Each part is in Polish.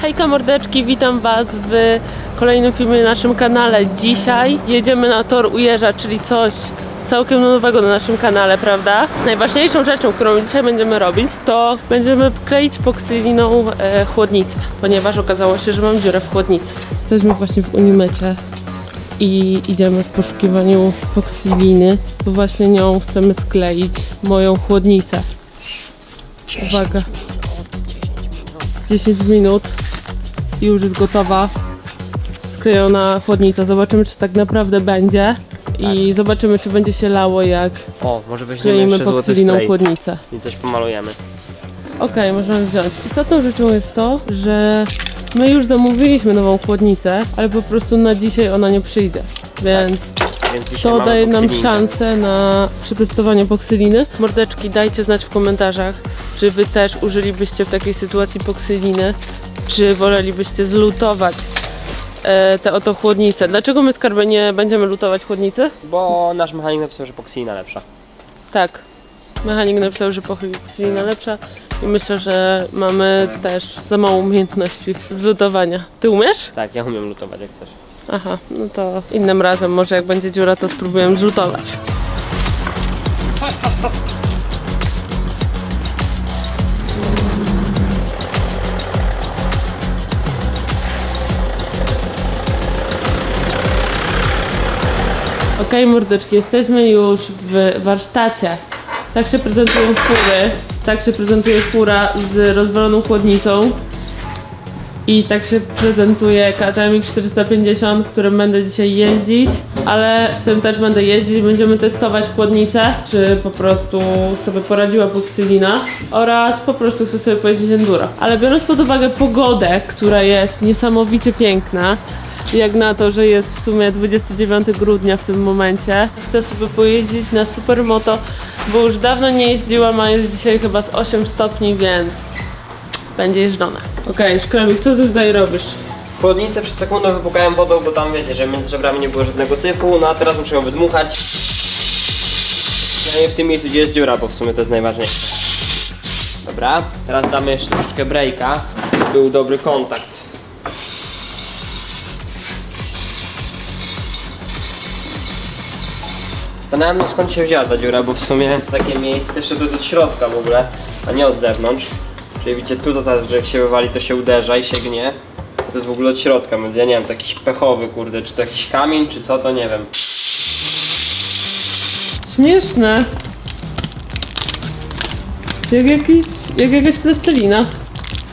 Hejka mordeczki, witam was w kolejnym filmie na naszym kanale. Dzisiaj jedziemy na tor u Jeża, czyli coś całkiem nowego na naszym kanale, prawda? Najważniejszą rzeczą, którą dzisiaj będziemy robić, to będziemy kleić poksyliną chłodnicę, ponieważ okazało się, że mam dziurę w chłodnicy. Jesteśmy właśnie w Unimecie i idziemy w poszukiwaniu poksyliny, bo właśnie nią chcemy skleić moją chłodnicę. Uwaga, 10 minut i już jest gotowa sklejona chłodnica. Zobaczymy, czy tak naprawdę będzie i zobaczymy, czy będzie się lało, jak może weźmiemy jeszcze poksyliną chłodnicę i coś pomalujemy. Okej, możemy wziąć. Istotną rzeczą jest to, że my już zamówiliśmy nową chłodnicę, ale po prostu na dzisiaj ona nie przyjdzie, więc to daje nam szansę na przetestowanie poksyliny. Mordeczki, dajcie znać w komentarzach, czy wy też użylibyście w takiej sytuacji poksyliny, czy wolelibyście zlutować te oto chłodnice. Dlaczego my, Skarbie, nie będziemy lutować chłodnicy? Bo nasz mechanik napisał, że poksylina lepsza. Tak. Mechanik napisał, że poksylina lepsza i myślę, że mamy też za mało umiejętności z lutowania. Ty umiesz? Tak, ja umiem lutować jak chcesz. Aha, no to innym razem, może jak będzie dziura, to spróbujemy zlutować. Okej, mordeczki, jesteśmy już w warsztacie. Tak się prezentują fury. Tak się prezentuje fura z rozwaloną chłodnicą. I tak się prezentuje KTM 450, którym będę dzisiaj jeździć. Ale tym też będę jeździć. Będziemy testować chłodnicę, czy po prostu sobie poradziła poksylina. Oraz po prostu chcę sobie pojeździć enduro. Ale biorąc pod uwagę pogodę, która jest niesamowicie piękna, jak na to, że jest w sumie 29 grudnia w tym momencie. Chcę sobie pojeździć na supermoto, bo już dawno nie jeździłam, a jest dzisiaj chyba z 8 stopni, więc będzie jeżdżone. Okej, Szkrabik, co ty tutaj robisz? Chłodnicę przed sekundą wypukałem wodą, bo tam wiecie, że między żebrami nie było żadnego syfu, no a teraz muszę ją wydmuchać. No i w tym miejscu, gdzie jest dziura, bo w sumie to jest najważniejsze. Dobra, teraz damy jeszcze troszeczkę breaka, żeby był dobry kontakt. Zastanawiam się, skąd się wzięła ta dziura, bo w sumie takie miejsce jeszcze to jest od środka w ogóle, a nie od zewnątrz. Czyli widzicie, tu to teraz, że jak się wywali, to się uderza i się gnie. To jest w ogóle od środka, więc ja nie wiem, to jakiś pechowy, kurde, czy to jakiś kamień, czy co, to nie wiem. Śmieszne. Jak jakaś plastelina.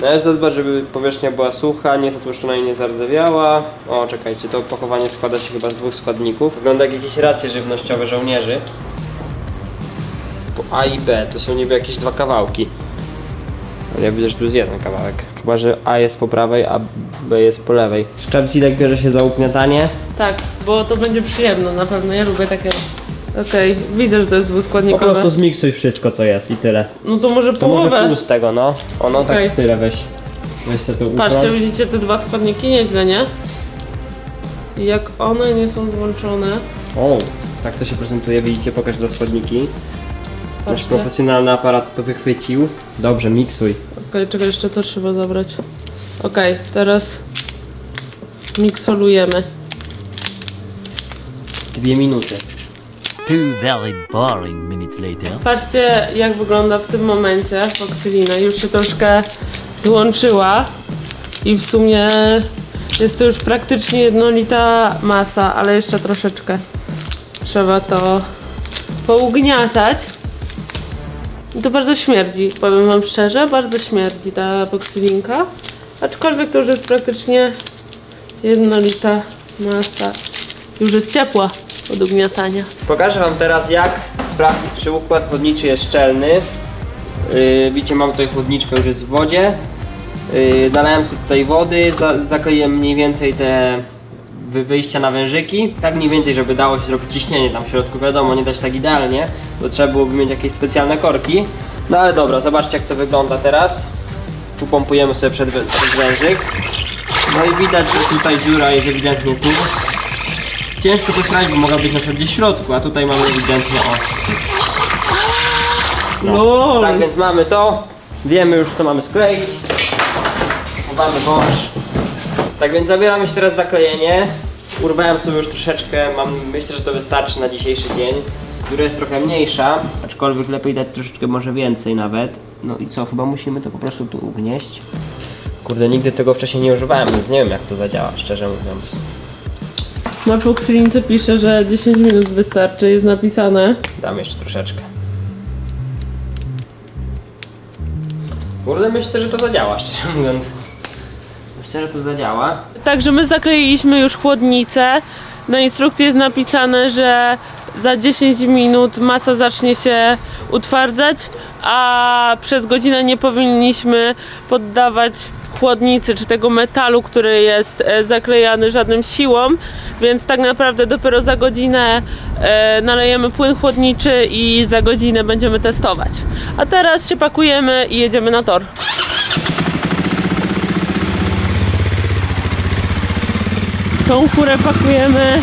Należy zadbać, żeby powierzchnia była sucha, nie zatłuszczona i nie zardzewiała. O, czekajcie, to opakowanie składa się chyba z 2 składników. Wygląda jak jakieś racje żywnościowe żołnierzy. Po A i B to są niby jakieś 2 kawałki. Ale ja widzę, że tu jest jeden kawałek. Chyba, że A jest po prawej, a B jest po lewej. Szkrabcilek bierze się za ugniatanie. Tak, bo to będzie przyjemne na pewno, ja lubię takie. Okej, widzę, że to jest dwuskładnikowe. Po prostu zmiksuj wszystko, co jest i tyle. No to może połowę. To może pół z tego, no. Ono tak z tyle weź. Weź sobie tu Patrzcie, widzicie te 2 składniki? Nieźle, nie? I jak one nie są złączone. O, tak to się prezentuje, widzicie, pokaż 2 składniki. Nasz Patrzcie. profesjonalny aparat to wychwycił. Dobrze, miksuj. Okej, czekaj, jeszcze to trzeba zabrać. Okej, teraz miksolujemy. 2 minuty. 2 very boring minutes later. Patrzcie, jak wygląda w tym momencie poksylina. Już się troszkę złączyła i w sumie jest to już praktycznie jednolita masa, ale jeszcze troszeczkę trzeba to pougniatać. I to bardzo śmierdzi, powiem wam szczerze, bardzo śmierdzi ta poksylinka. Aczkolwiek to już jest praktycznie jednolita masa. Już jest ciepła od ugniatania. Pokażę wam teraz, jak sprawdzić, czy układ chłodniczy jest szczelny. Widzicie, mam tutaj chłodniczkę, już jest w wodzie. Nalałem sobie tutaj wody, zakleiłem mniej więcej te wyjścia na wężyki. Tak mniej więcej, żeby dało się zrobić ciśnienie tam w środku. Wiadomo, nie dać tak idealnie, bo trzeba byłoby mieć jakieś specjalne korki. No ale dobra, zobaczcie, jak to wygląda teraz. Tu pompujemy sobie przed wężyk. No i widać, że tutaj dziura jest ewidentnie tu. Ciężko to sprawdzić, bo mogła być na przykład gdzieś w środku, a tutaj mamy ewidentnie No. Tak więc mamy to. Wiemy już, co mamy skleić. Mamy wąż. Tak więc zabieramy się teraz za klejenie. Urwałem sobie już troszeczkę, myślę, że to wystarczy na dzisiejszy dzień. Dziura jest trochę mniejsza, aczkolwiek lepiej dać troszeczkę może więcej nawet. No i co, chyba musimy to po prostu tu ugnieść. Kurde, nigdy tego wcześniej nie używałem, więc nie wiem jak to zadziała, szczerze mówiąc. Na poksylince pisze, że 10 minut wystarczy, jest napisane. Dam jeszcze troszeczkę. Kurde, myślę, że to zadziała, szczerze mówiąc. Myślę, że to zadziała. Także my zakleiliśmy już chłodnicę. Na instrukcji jest napisane, że za 10 minut masa zacznie się utwardzać, a przez godzinę nie powinniśmy poddawać chłodnicy czy tego metalu, który jest zaklejany żadnym siłą, więc tak naprawdę dopiero za godzinę nalejemy płyn chłodniczy i za godzinę będziemy testować. A teraz się pakujemy i jedziemy na tor. Tą furę pakujemy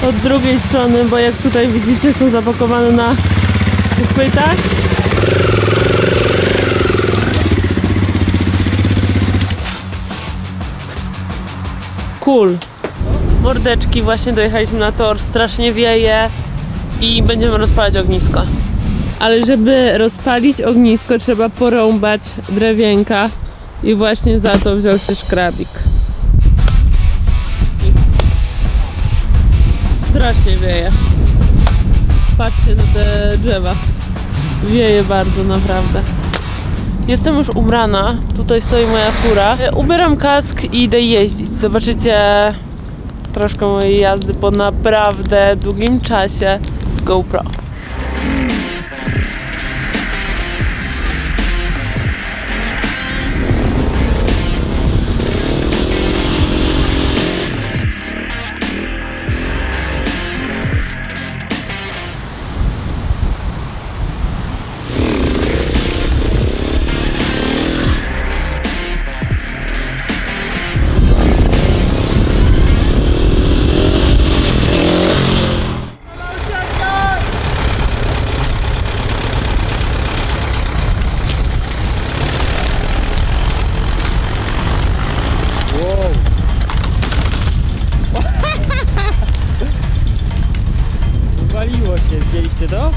od drugiej strony, bo jak tutaj widzicie, są zapakowane na uchwytach. Cool. Mordeczki, właśnie dojechaliśmy na tor, strasznie wieje i będziemy rozpalać ognisko. Ale żeby rozpalić ognisko, trzeba porąbać drewienka i właśnie za to wziął się szkrabik. Strasznie wieje. Patrzcie na te drzewa. Wieje bardzo, naprawdę. Jestem już ubrana. Tutaj stoi moja fura. Ubieram kask i idę jeździć. Zobaczycie troszkę mojej jazdy po naprawdę długim czasie z GoPro. Waliło się, widzieliście to?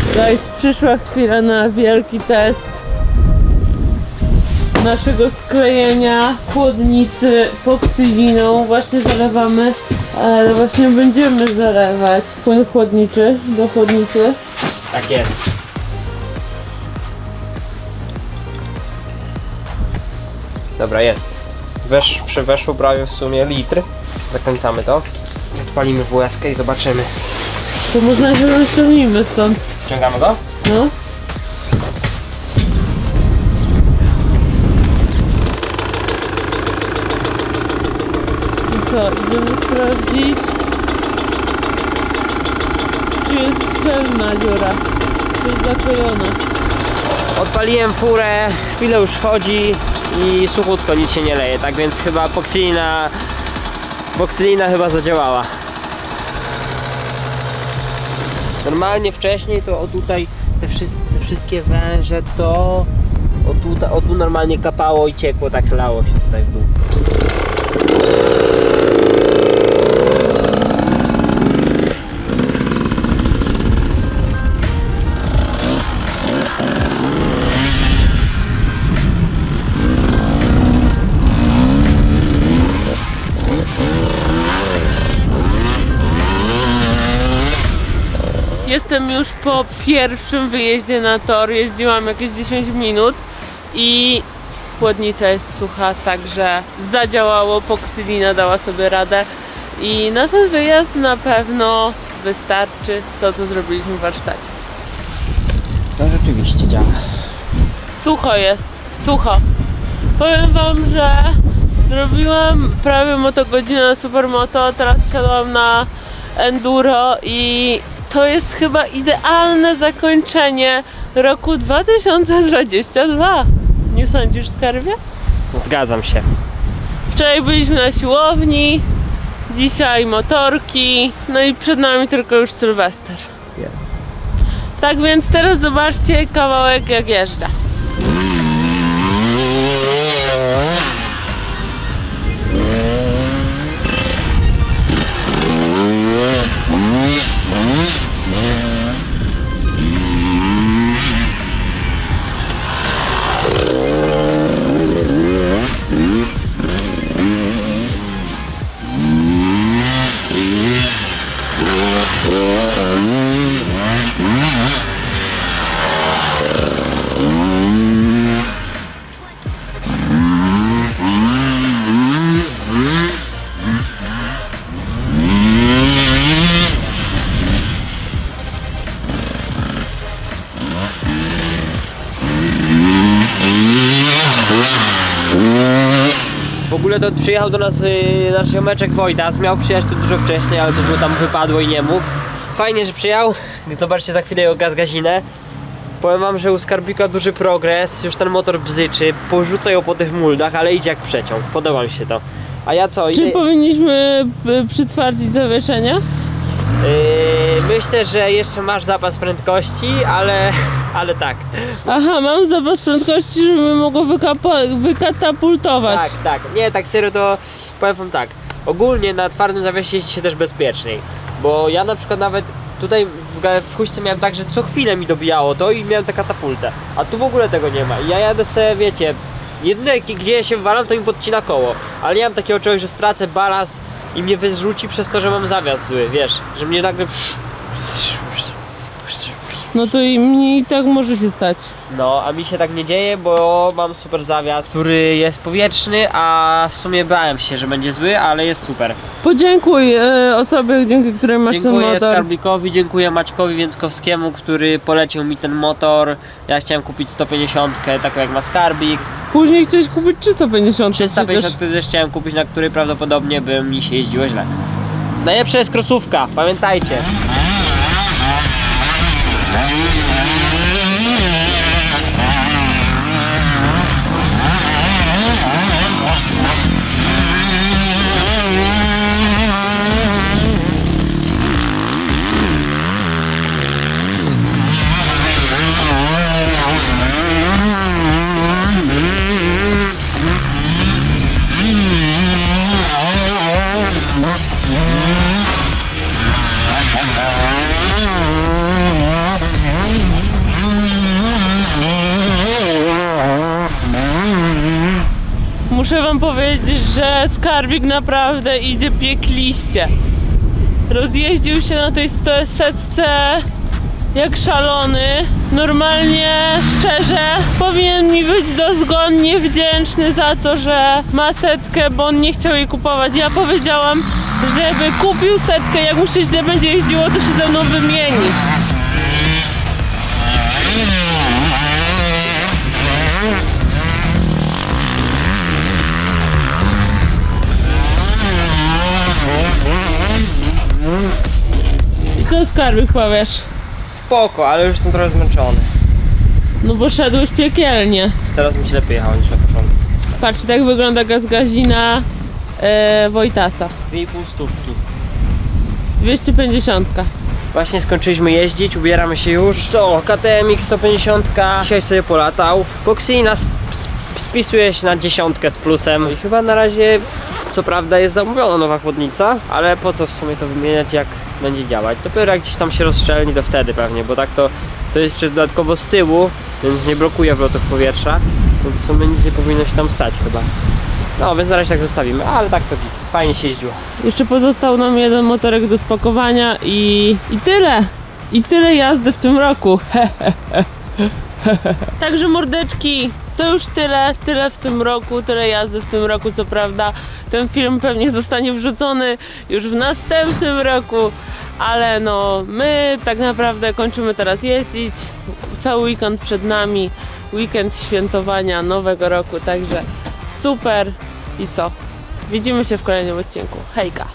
Tutaj przyszła chwila na wielki test naszego sklejenia chłodnicy poksyliną. Właśnie zalewamy, ale właśnie będziemy zalewać płyn chłodniczy do chłodnicy. Tak jest. Dobra, jest. Weszło prawie w sumie litr. Zakręcamy to. Odpalimy WS-kę i zobaczymy. To można się rozciągnijmy stąd. Wciągamy go? No. I co, idziemy sprawdzić, czy jest szczelna dziura, czy jest zaklejona. Odpaliłem furę, chwilę już chodzi i suchutko, nic się nie leje, tak więc chyba poksylina chyba zadziałała. Normalnie wcześniej to o tutaj te wszystkie węże to o tu normalnie kapało i ciekło, tak lało się tutaj w dół. Jestem już po pierwszym wyjeździe na tor, jeździłam jakieś 10 minut i chłodnica jest sucha, także zadziałało, poksylina dała sobie radę i na ten wyjazd na pewno wystarczy to, co zrobiliśmy w warsztacie. No rzeczywiście działa. Sucho jest, sucho. Powiem wam, że zrobiłam prawie motogodzinę na Supermoto, teraz wsiadłam na Enduro i to jest chyba idealne zakończenie roku 2022. Nie sądzisz, skarbie? Zgadzam się. Wczoraj byliśmy na siłowni, dzisiaj motorki, no i przed nami tylko już Sylwester. Jest. Tak więc teraz zobaczcie kawałek jak jeżdżę. W ogóle to przyjechał do nas nasz ziomeczek Wojtas, miał przyjechać tu dużo wcześniej, ale coś mu tam wypadło i nie mógł. Fajnie, że przyjechał, zobaczcie za chwilę jego gaz-gazinę. Powiem wam, że u Skarbika duży progres, już ten motor bzyczy, porzuca ją po tych muldach, ale idzie jak przeciąg, podoba mi się to. A ja co? Czy powinniśmy przytwardzić zawieszenia? Myślę, że jeszcze masz zapas prędkości, ale tak. Aha, mam zapas prędkości, żeby mogło wykatapultować. Tak, nie, tak serio to powiem wam tak. Ogólnie na twardym zawiesie jeździ się też bezpieczniej, bo ja na przykład nawet tutaj w Huśce miałem tak, że co chwilę mi dobijało to i miałem tę katapultę, a tu w ogóle tego nie ma i ja jadę sobie, wiecie, jedyne gdzie ja się walam to mi podcina koło, ale nie mam takiego czegoś, że stracę balans i mnie wyrzuci przez to, że mam zawias zły, wiesz, że mnie nagle... No to i mnie i tak może się stać. No, a mi się tak nie dzieje, bo mam super zawias, który jest powietrzny, a w sumie bałem się, że będzie zły, ale jest super. Podziękuj osobie, dzięki której masz ten Dziękuję motor. Skarbikowi, dziękuję Maćkowi Więckowskiemu, który polecił mi ten motor. Ja chciałem kupić 150, taką jak ma Skarbik. Później chciałeś kupić 350. 350 też chciałem kupić, na której prawdopodobnie by mi się jeździło źle. Najlepsza jest krosówka, pamiętajcie. Muszę wam powiedzieć, że Skarbik naprawdę idzie piekliście. Rozjeździł się na tej 100-setce jak szalony. Normalnie, szczerze, powinien mi być dozgonnie wdzięczny za to, że ma setkę, bo on nie chciał jej kupować. Ja powiedziałam, żeby kupił setkę, jak mu się źle będzie jeździło, to się ze mną wymieni. I co, Skarbik, powiesz? Spoko, ale już jestem trochę zmęczony. No bo szedłeś piekielnie. Teraz mi się lepiej jechało niż na początku. Patrzcie, tak wygląda gaz-gazina Wojtasa. 2,5 stówki. 250. Właśnie skończyliśmy jeździć, ubieramy się już. Co? KTM-X 150, dzisiaj sobie polatał. Koksina spisuje się na 10 z plusem. I chyba na razie, co prawda, jest zamówiona nowa chłodnica, ale po co w sumie to wymieniać, jak będzie działać? Dopiero jak gdzieś tam się rozszczelni, to wtedy pewnie, bo tak to jest jeszcze dodatkowo z tyłu, więc nie blokuje wlotów powietrza. Więc w sumie nic nie powinno się tam stać chyba. No, więc na razie tak zostawimy, ale tak to fajnie się jeździło. Jeszcze pozostał nam jeden motorek do spakowania i tyle. I tyle jazdy w tym roku. Także mordeczki, to już tyle w tym roku, tyle jazdy w tym roku, co prawda ten film pewnie zostanie wrzucony już w następnym roku, ale no my tak naprawdę kończymy teraz jeździć, cały weekend przed nami, weekend świętowania nowego roku, także super i co? Widzimy się w kolejnym odcinku, hejka!